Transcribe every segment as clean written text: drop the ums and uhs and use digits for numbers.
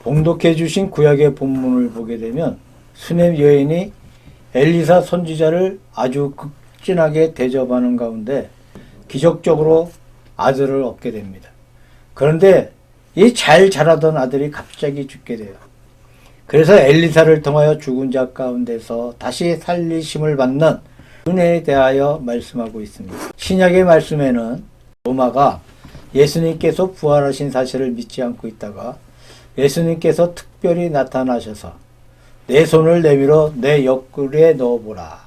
봉독해 주신 구약의 본문을 보게 되면 수넴 여인이 엘리사 선지자를 아주 극진하게 대접하는 가운데 기적적으로 아들을 얻게 됩니다. 그런데 이 잘 자라던 아들이 갑자기 죽게 돼요. 그래서 엘리사를 통하여 죽은 자 가운데서 다시 살리심을 받는 은혜에 대하여 말씀하고 있습니다. 신약의 말씀에는 도마가 예수님께서 부활하신 사실을 믿지 않고 있다가 예수님께서 특별히 나타나셔서 내 손을 내밀어 내 옆구리에 넣어보라.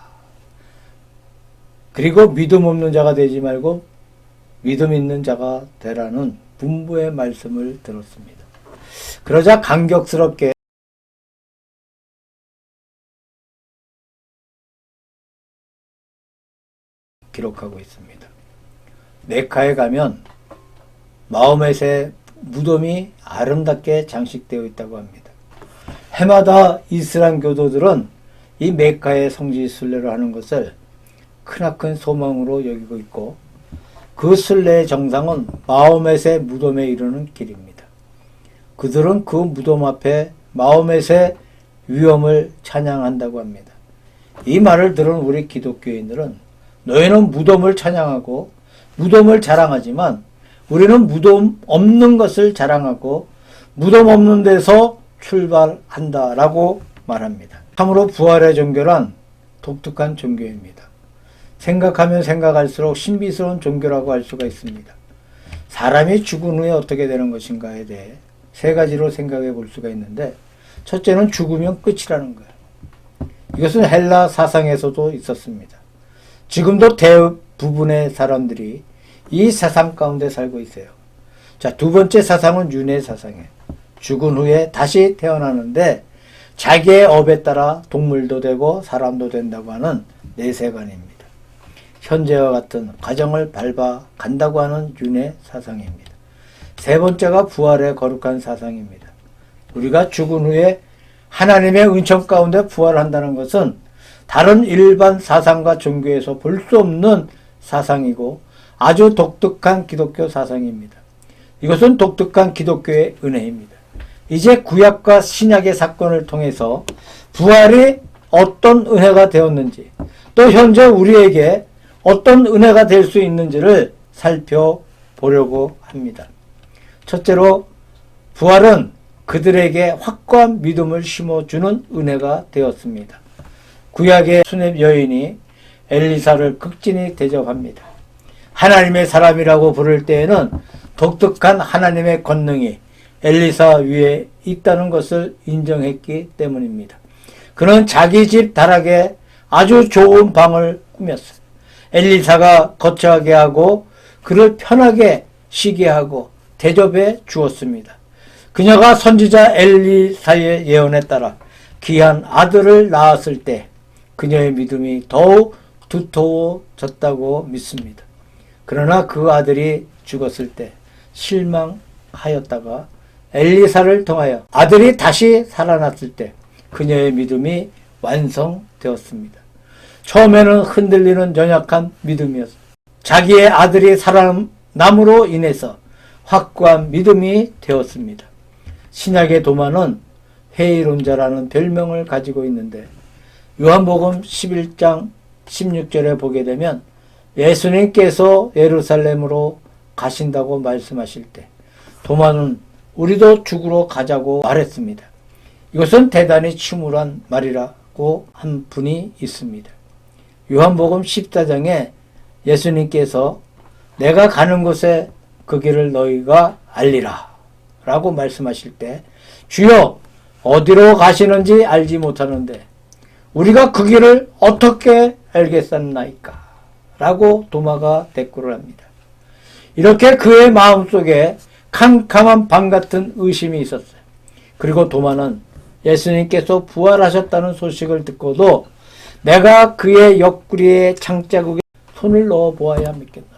그리고 믿음 없는 자가 되지 말고 믿음 있는 자가 되라는 분부의 말씀을 들었습니다. 그러자 감격스럽게 기록하고 있습니다. 메카에 가면 마호멧의 무덤이 아름답게 장식되어 있다고 합니다. 해마다 이슬람 교도들은 이 메카의 성지 순례를 하는 것을 크나큰 소망으로 여기고 있고 그 순례의 정상은 마호멧의 무덤에 이르는 길입니다. 그들은 그 무덤 앞에 마호멧의 위엄을 찬양한다고 합니다. 이 말을 들은 우리 기독교인들은 너희는 무덤을 찬양하고 무덤을 자랑하지만 우리는 무덤 없는 것을 자랑하고 무덤 없는 데서 출발한다라고 말합니다. 참으로 부활의 종교란 독특한 종교입니다. 생각하면 생각할수록 신비스러운 종교라고 할 수가 있습니다. 사람이 죽은 후에 어떻게 되는 것인가에 대해 세 가지로 생각해 볼 수가 있는데 첫째는 죽으면 끝이라는 거예요. 이것은 헬라 사상에서도 있었습니다. 지금도 대부분의 사람들이 이 사상 가운데 살고 있어요. 자, 두 번째 사상은 윤회 사상이에요. 죽은 후에 다시 태어나는데 자기의 업에 따라 동물도 되고 사람도 된다고 하는 내세관입니다. 현재와 같은 과정을 밟아 간다고 하는 윤회 사상입니다. 세 번째가 부활의 거룩한 사상입니다. 우리가 죽은 후에 하나님의 은총 가운데 부활한다는 것은 다른 일반 사상과 종교에서 볼 수 없는 사상이고 아주 독특한 기독교 사상입니다. 이것은 독특한 기독교의 은혜입니다. 이제 구약과 신약의 사건을 통해서 부활이 어떤 은혜가 되었는지 또 현재 우리에게 어떤 은혜가 될 수 있는지를 살펴보려고 합니다. 첫째로 부활은 그들에게 확고한 믿음을 심어주는 은혜가 되었습니다. 구약의 수넴 여인이 엘리사를 극진히 대접합니다. 하나님의 사람이라고 부를 때에는 독특한 하나님의 권능이 엘리사 위에 있다는 것을 인정했기 때문입니다. 그는 자기 집 다락에 아주 좋은 방을 꾸몄어요. 엘리사가 거처하게 하고 그를 편하게 쉬게 하고 대접해 주었습니다. 그녀가 선지자 엘리사의 예언에 따라 귀한 아들을 낳았을 때 그녀의 믿음이 더욱 두터워졌다고 믿습니다. 그러나 그 아들이 죽었을 때 실망하였다가 엘리사를 통하여 아들이 다시 살아났을 때 그녀의 믿음이 완성되었습니다. 처음에는 흔들리는 연약한 믿음이었습니다. 자기의 아들이 살아남으로 인해서 확고한 믿음이 되었습니다. 신약의 도마는 회의론자라는 별명을 가지고 있는데 요한복음 11장 16절에 보게 되면 예수님께서 예루살렘으로 가신다고 말씀하실 때 도마는 우리도 죽으러 가자고 말했습니다. 이것은 대단히 침울한 말이라고 한 분이 있습니다. 요한복음 14장에 예수님께서 내가 가는 곳에 그 길을 너희가 알리라 라고 말씀하실 때 주여 어디로 가시는지 알지 못하는데 우리가 그 길을 어떻게 알겠었나이까 라고 도마가 대꾸를 합니다. 이렇게 그의 마음속에 캄캄한 밤 같은 의심이 있었어요. 그리고 도마는 예수님께서 부활하셨다는 소식을 듣고도 내가 그의 옆구리에 창자국에 손을 넣어 보아야 믿겠노라.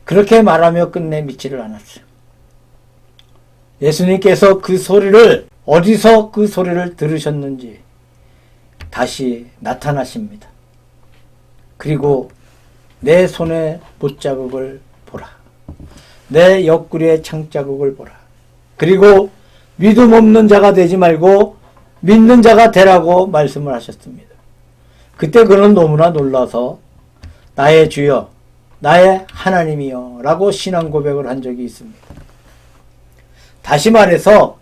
그렇게 말하며 끝내 믿지를 않았어요. 예수님께서 그 소리를 어디서 그 소리를 들으셨는지 다시 나타나십니다. 그리고 내 손에 못자국을 보라. 내 옆구리에 창자국을 보라. 그리고 믿음 없는 자가 되지 말고 믿는 자가 되라고 말씀을 하셨습니다. 그때 그는 너무나 놀라서 나의 주여 나의 하나님이여 라고 신앙 고백을 한 적이 있습니다. 다시 말해서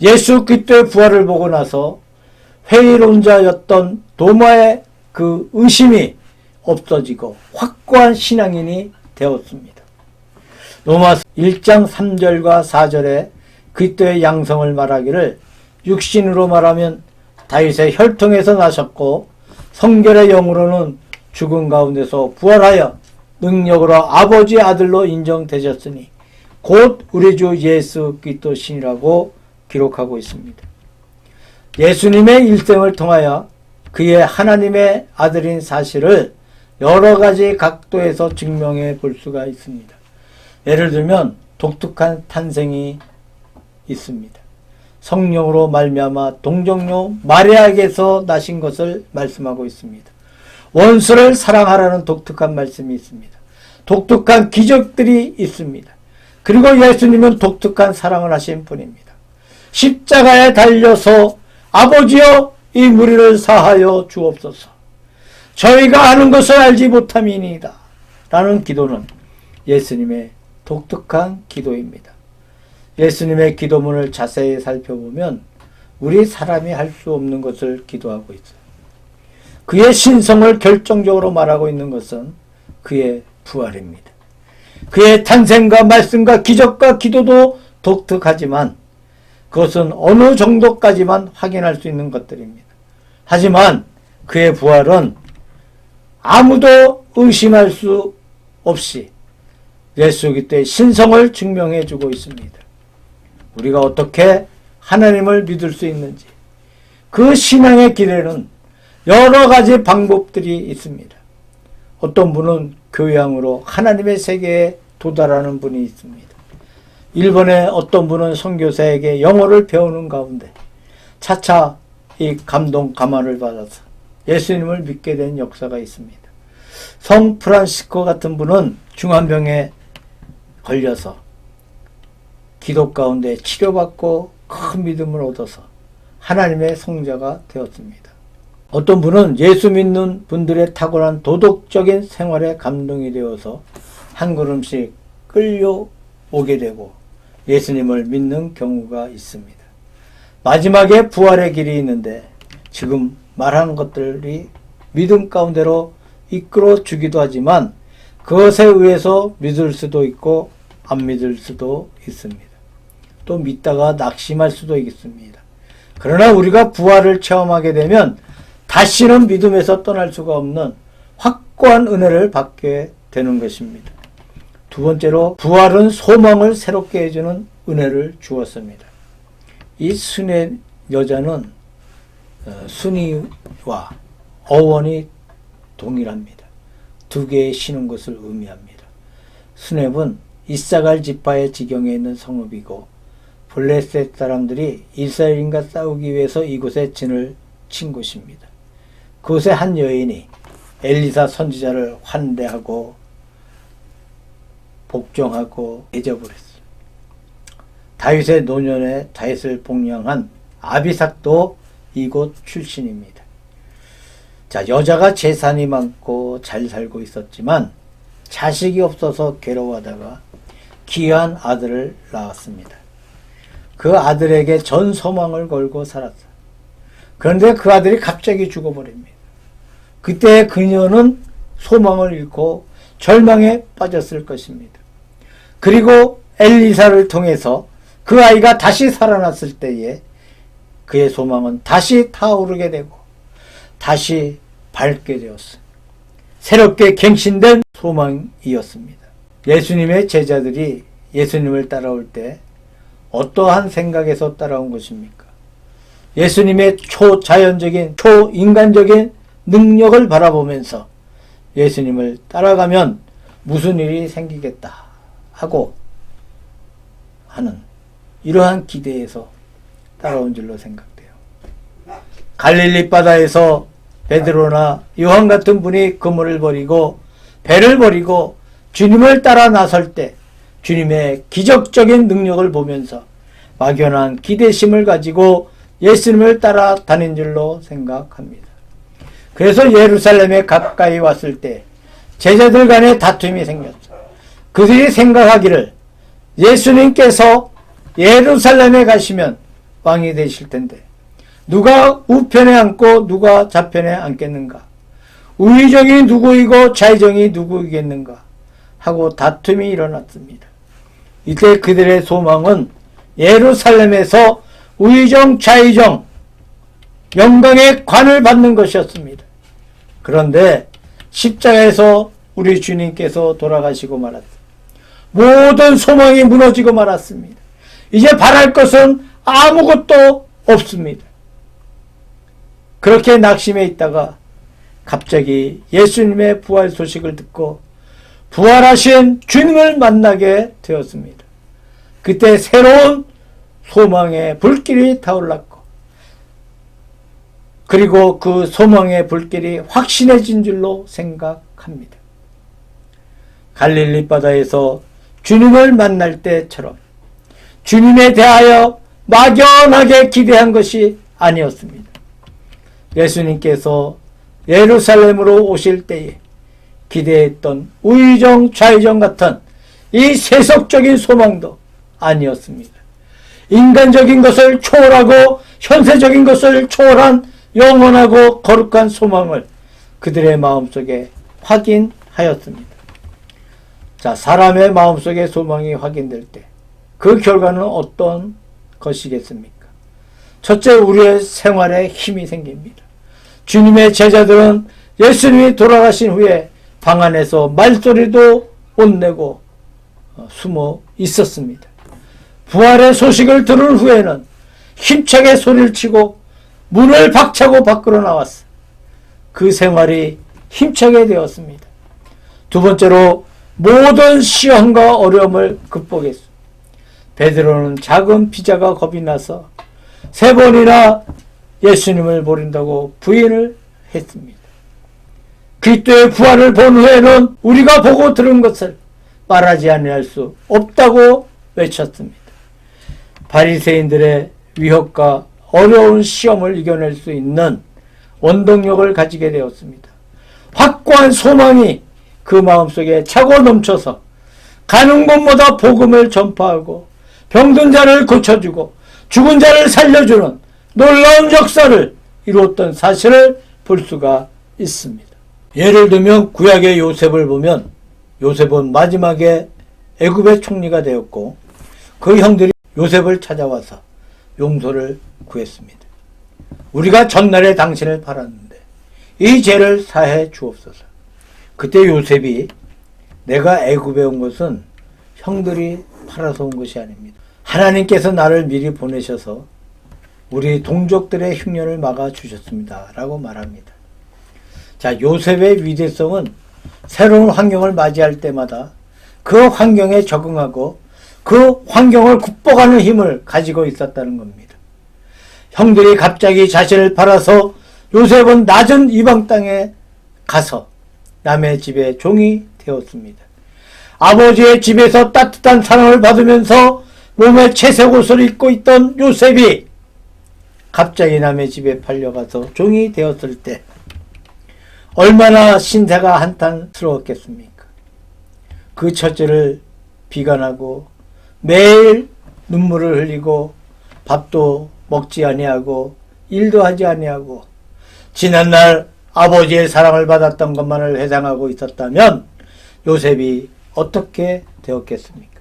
예수 그리스도의 부활을 보고 나서 회의론자였던 도마의 그 의심이 없어지고 확고한 신앙인이 되었습니다. 로마서 1장 3절과 4절에 그리스도의 양성을 말하기를 육신으로 말하면 다윗의 혈통에서 나셨고 성결의 영으로는 죽은 가운데서 부활하여 능력으로 아버지의 아들로 인정되셨으니 곧 우리 주 예수 그리스도 신이라고 기록하고 있습니다. 예수님의 일생을 통하여 그의 하나님의 아들인 사실을 여러 가지 각도에서 증명해 볼 수가 있습니다. 예를 들면 독특한 탄생이 있습니다. 성령으로 말미암아 동정녀 마리아에게서 나신 것을 말씀하고 있습니다. 원수를 사랑하라는 독특한 말씀이 있습니다. 독특한 기적들이 있습니다. 그리고 예수님은 독특한 사랑을 하신 분입니다. 십자가에 달려서 아버지여 이 무리를 사하여 주옵소서. 저희가 아는 것을 알지 못함이니이다. 라는 기도는 예수님의 독특한 기도입니다. 예수님의 기도문을 자세히 살펴보면 우리 사람이 할 수 없는 것을 기도하고 있어요. 그의 신성을 결정적으로 말하고 있는 것은 그의 부활입니다. 그의 탄생과 말씀과 기적과 기도도 독특하지만 그것은 어느 정도까지만 확인할 수 있는 것들입니다. 하지만 그의 부활은 아무도 의심할 수 없이 예수 그리스도의 신성을 증명해 주고 있습니다. 우리가 어떻게 하나님을 믿을 수 있는지 그 신앙의 길에는 여러 가지 방법들이 있습니다. 어떤 분은 교양으로 하나님의 세계에 도달하는 분이 있습니다. 일본의 어떤 분은 선교사에게 영어를 배우는 가운데 차차 이 감동 감화를 받아서 예수님을 믿게 된 역사가 있습니다. 성 프란시스코 같은 분은 중환병에 걸려서 기도 가운데 치료받고 큰 믿음을 얻어서 하나님의 성자가 되었습니다. 어떤 분은 예수 믿는 분들의 탁월한 도덕적인 생활에 감동이 되어서 한 걸음씩 끌려오게 되고 예수님을 믿는 경우가 있습니다. 마지막에 부활의 길이 있는데 지금 말한 것들이 믿음 가운데로 이끌어 주기도 하지만 그것에 의해서 믿을 수도 있고 안 믿을 수도 있습니다. 또 믿다가 낙심할 수도 있습니다. 그러나 우리가 부활을 체험하게 되면 다시는 믿음에서 떠날 수가 없는 확고한 은혜를 받게 되는 것입니다. 두 번째로 부활은 소망을 새롭게 해주는 은혜를 주었습니다. 이 순의 여자는 순이와 어원이 동일합니다. 두 개의 신은 것을 의미합니다. 수넴은 이사갈 지파의 지경에 있는 성읍이고 블레셋 사람들이 이스라엘인과 싸우기 위해서 이곳에 진을 친 곳입니다. 그곳에 한 여인이 엘리사 선지자를 환대하고 복종하고 대접을 했어요. 다윗의 노년에 다윗을 복령한 아비삭도 이곳 출신입니다. 자, 여자가 재산이 많고 잘 살고 있었지만 자식이 없어서 괴로워하다가 귀한 아들을 낳았습니다. 그 아들에게 전 소망을 걸고 살았어요. 그런데 그 아들이 갑자기 죽어버립니다. 그때 그녀는 소망을 잃고 절망에 빠졌을 것입니다. 그리고 엘리사를 통해서 그 아이가 다시 살아났을 때에 그의 소망은 다시 타오르게 되고 다시 밝게 되었어요. 새롭게 갱신된 소망이었습니다. 예수님의 제자들이 예수님을 따라올 때 어떠한 생각에서 따라온 것입니까? 예수님의 초자연적인 초인간적인 능력을 바라보면서 예수님을 따라가면 무슨 일이 생기겠다 하고 하는 이러한 기대에서 따라온 줄로 생각돼요. 갈릴리 바다에서 베드로나 요한 같은 분이 그물을 버리고 배를 버리고 주님을 따라 나설 때 주님의 기적적인 능력을 보면서 막연한 기대심을 가지고 예수님을 따라 다닌 줄로 생각합니다. 그래서 예루살렘에 가까이 왔을 때 제자들 간에 다툼이 생겼죠. 그들이 생각하기를 예수님께서 예루살렘에 가시면 왕이 되실 텐데 누가 우편에 앉고 누가 좌편에 앉겠는가? 우의정이 누구이고 좌의정이 누구이겠는가? 하고 다툼이 일어났습니다. 이때 그들의 소망은 예루살렘에서 우의정 좌의정 영광의 관을 받는 것이었습니다. 그런데 십자가에서 우리 주님께서 돌아가시고 말았습니다. 모든 소망이 무너지고 말았습니다. 이제 바랄 것은 아무것도 없습니다. 그렇게 낙심해 있다가 갑자기 예수님의 부활 소식을 듣고 부활하신 주님을 만나게 되었습니다. 그때 새로운 소망의 불길이 타올랐고 그리고 그 소망의 불길이 확신해진 줄로 생각합니다. 갈릴리 바다에서 주님을 만날 때처럼 주님에 대하여 막연하게 기대한 것이 아니었습니다. 예수님께서 예루살렘으로 오실 때에 기대했던 우의정 좌의정 같은 이 세속적인 소망도 아니었습니다. 인간적인 것을 초월하고 현세적인 것을 초월한 영원하고 거룩한 소망을 그들의 마음속에 확인하였습니다. 자, 사람의 마음속에 소망이 확인될 때 그 결과는 어떤 것이겠습니까? 첫째, 우리의 생활에 힘이 생깁니다. 주님의 제자들은 예수님이 돌아가신 후에 방 안에서 말소리도 못 내고 숨어 있었습니다. 부활의 소식을 들은 후에는 힘차게 소리를 치고 문을 박차고 밖으로 나왔어. 그 생활이 힘차게 되었습니다. 두 번째로 모든 시험과 어려움을 극복했습니다. 베드로는 작은 피자가 겁이 나서 3번이나 예수님을 모른다고 부인을 했습니다. 그리스도의 부활을 본 후에는 우리가 보고 들은 것을 말하지 아니할 수 없다고 외쳤습니다. 바리새인들의 위협과 어려운 시험을 이겨낼 수 있는 원동력을 가지게 되었습니다. 확고한 소망이 그 마음속에 차고 넘쳐서 가는 곳마다 복음을 전파하고 병든 자를 고쳐주고 죽은 자를 살려주는 놀라운 역사를 이루었던 사실을 볼 수가 있습니다. 예를 들면 구약의 요셉을 보면 요셉은 마지막에 애굽의 총리가 되었고 그 형들이 요셉을 찾아와서 용서를 구했습니다. 우리가 전날에 당신을 팔았는데 이 죄를 사해 주옵소서. 그때 요셉이 내가 애굽에 온 것은 형들이 팔아서 온 것이 아닙니다. 하나님께서 나를 미리 보내셔서 우리 동족들의 흉년을 막아주셨습니다. 라고 말합니다. 자, 요셉의 위대성은 새로운 환경을 맞이할 때마다 그 환경에 적응하고 그 환경을 극복하는 힘을 가지고 있었다는 겁니다. 형들이 갑자기 자신을 팔아서 요셉은 낮은 이방 땅에 가서 남의 집에 종이 되었습니다. 아버지의 집에서 따뜻한 사랑을 받으면서 몸에 채색 옷을 입고 있던 요셉이 갑자기 남의 집에 팔려가서 종이 되었을 때 얼마나 신세가 한탄스러웠겠습니까? 그 처지를 비관하고 매일 눈물을 흘리고 밥도 먹지 아니하고 일도 하지 아니하고 지난날 아버지의 사랑을 받았던 것만을 회상하고 있었다면 요셉이 어떻게 되었겠습니까?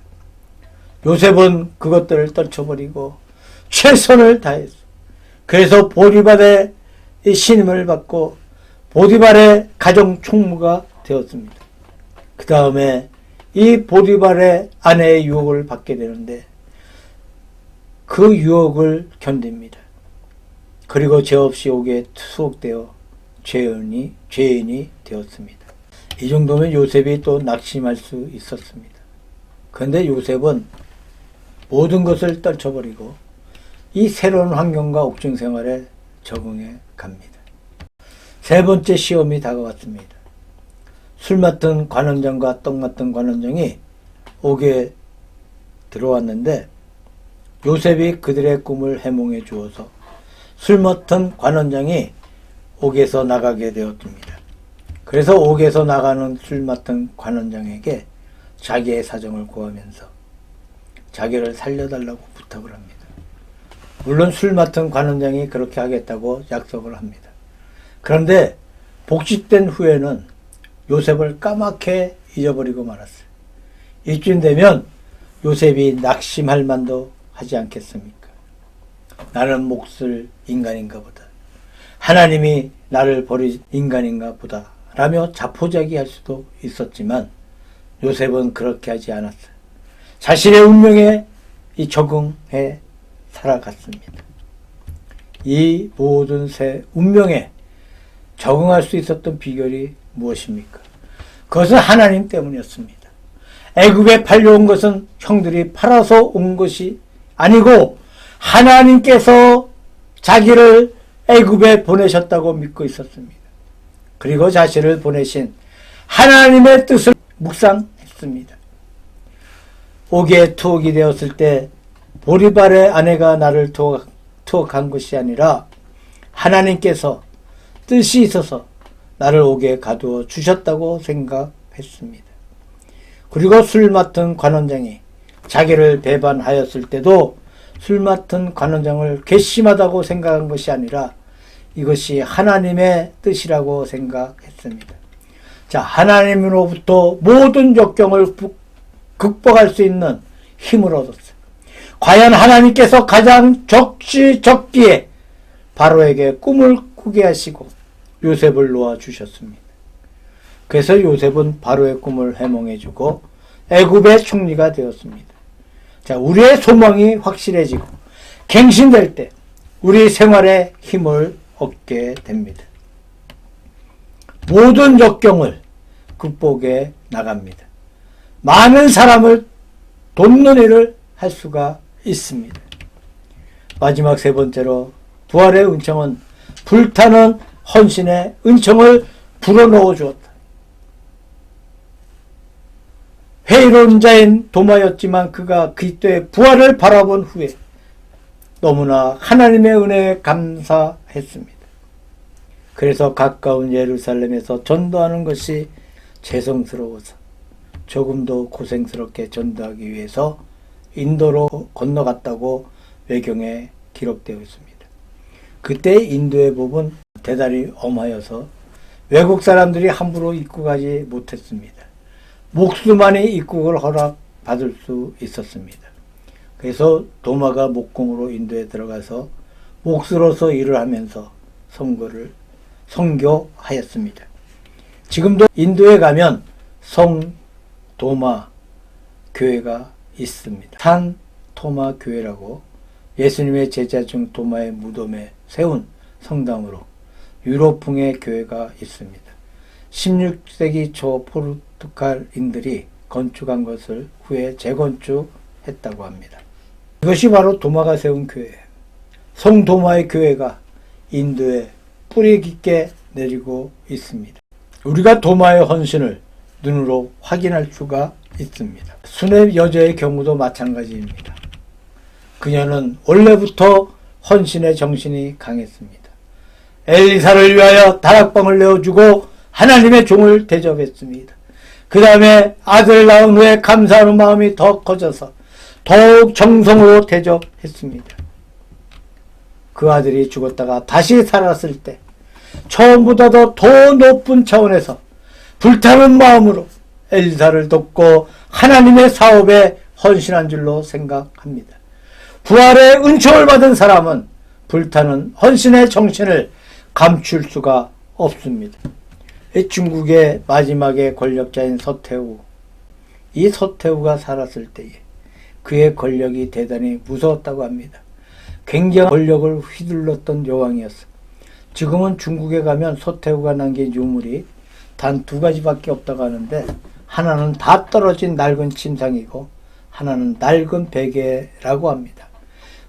요셉은 그것들을 떨쳐버리고 최선을 다했어. 그래서 보디발의 신임을 받고 보디발의 가정 총무가 되었습니다. 그 다음에 이 보디발의 아내의 유혹을 받게 되는데 그 유혹을 견딥니다. 그리고 죄 없이 옥에 투옥되어 죄인이 되었습니다. 이 정도면 요셉이 또 낙심할 수 있었습니다. 그런데 요셉은 모든 것을 떨쳐버리고 이 새로운 환경과 옥중 생활에 적응해 갑니다. 세 번째 시험이 다가왔습니다. 술 맡은 관원장과 떡 맡은 관원장이 옥에 들어왔는데 요셉이 그들의 꿈을 해몽해 주어서 술 맡은 관원장이 옥에서 나가게 되었습니다. 그래서 옥에서 나가는 술 맡은 관원장에게 자기의 사정을 구하면서 자기를 살려달라고 부탁을 합니다. 물론 술 맡은 관원장이 그렇게 하겠다고 약속을 합니다. 그런데 복직된 후에는 요셉을 까맣게 잊어버리고 말았어요. 이쯤 되면 요셉이 낙심할 만도 하지 않겠습니까? 나는 몫을 인간인가 보다. 하나님이 나를 버린 인간인가 보다 라며 자포자기할 수도 있었지만 요셉은 그렇게 하지 않았어요. 자신의 운명에 적응해 살아갔습니다. 이 모든 새 운명에 적응할 수 있었던 비결이 무엇입니까? 그것은 하나님 때문이었습니다. 애굽에 팔려온 것은 형들이 팔아서 온 것이 아니고 하나님께서 자기를 애굽에 보내셨다고 믿고 있었습니다. 그리고 자신을 보내신 하나님의 뜻을 묵상했습니다. 옥에 투옥이 되었을 때 보리발의 아내가 나를 투옥한 것이 아니라 하나님께서 뜻이 있어서 나를 옥에 가두어 주셨다고 생각했습니다. 그리고 술 맡은 관원장이 자기를 배반하였을 때도 술 맡은 관원장을 괘씸하다고 생각한 것이 아니라 이것이 하나님의 뜻이라고 생각했습니다. 자, 하나님으로부터 모든 역경을 극복할 수 있는 힘을 얻었어요. 과연 하나님께서 가장 적시적기에 바로에게 꿈을 꾸게 하시고 요셉을 놓아주셨습니다. 그래서 요셉은 바로의 꿈을 해몽해주고 애굽의 총리가 되었습니다. 자, 우리의 소망이 확실해지고 갱신될 때 우리 생활에 힘을 얻게 됩니다. 모든 역경을 극복해 나갑니다. 많은 사람을 돕는 일을 할 수가 있습니다. 마지막 세 번째로 부활의 은총은 불타는 헌신의 은총을 불어넣어 주었다. 회의로운 자인 도마였지만 그가 그리스도의 부활을 바라본 후에 너무나 하나님의 은혜에 감사했습니다. 그래서 가까운 예루살렘에서 전도하는 것이 죄송스러워서 조금 더 고생스럽게 전도하기 위해서 인도로 건너갔다고 외경에 기록되어 있습니다. 그때 인도의 법은 대단히 엄하여서 외국 사람들이 함부로 입국하지 못했습니다. 목수만이 입국을 허락받을 수 있었습니다. 그래서 도마가 목공으로 인도에 들어가서 목수로서 일을 하면서 선교하였습니다. 지금도 인도에 가면 성도마 교회가 있습니다. 산 토마 교회라고 예수님의 제자 중 도마의 무덤에 세운 성당으로 유럽풍의 교회가 있습니다. 16세기 초 포르투갈인들이 건축한 것을 후에 재건축했다고 합니다. 이것이 바로 도마가 세운 교회예요. 성도마의 교회가 인도에 뿌리 깊게 내리고 있습니다. 우리가 도마의 헌신을 눈으로 확인할 수가 있습니다. 수렙 여자의 경우도 마찬가지입니다. 그녀는 원래부터 헌신의 정신이 강했습니다. 엘리사를 위하여 다락방을 내어주고 하나님의 종을 대접했습니다. 그 다음에 아들을 낳은 후에 감사하는 마음이 더 커져서 더욱 정성으로 대접했습니다. 그 아들이 죽었다가 다시 살았을 때 처음보다도 더 높은 차원에서 불타는 마음으로 엘리사를 돕고 하나님의 사업에 헌신한 줄로 생각합니다. 부활의 은총을 받은 사람은 불타는 헌신의 정신을 감출 수가 없습니다. 중국의 마지막의 권력자인 서태후, 이 서태후가 살았을 때에 그의 권력이 대단히 무서웠다고 합니다. 굉장한 권력을 휘둘렀던 여왕이었어. 지금은 중국에 가면 서태후가 남긴 유물이 단 2가지밖에 없다고 하는데 하나는 다 떨어진 낡은 침상이고 하나는 낡은 베개라고 합니다.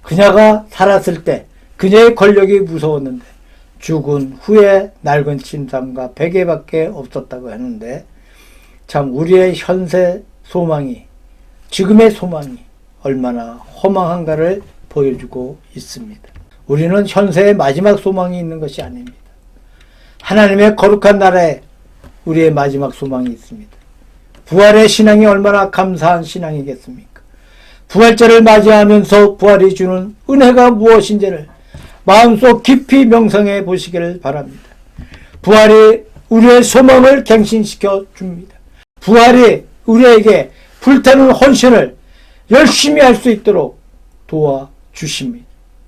그녀가 살았을 때 그녀의 권력이 무서웠는데 죽은 후에 낡은 침상과 베개밖에 없었다고 하는데 참 우리의 현세 소망이 지금의 소망이 얼마나 허망한가를 보여주고 있습니다. 우리는 현세의 마지막 소망이 있는 것이 아닙니다. 하나님의 거룩한 나라에 우리의 마지막 소망이 있습니다. 부활의 신앙이 얼마나 감사한 신앙이겠습니까? 부활절을 맞이하면서 부활이 주는 은혜가 무엇인지를 마음속 깊이 명상해 보시기를 바랍니다. 부활이 우리의 소망을 갱신시켜 줍니다. 부활이 우리에게 불타는 헌신을 열심히 할 수 있도록 도와주십니다.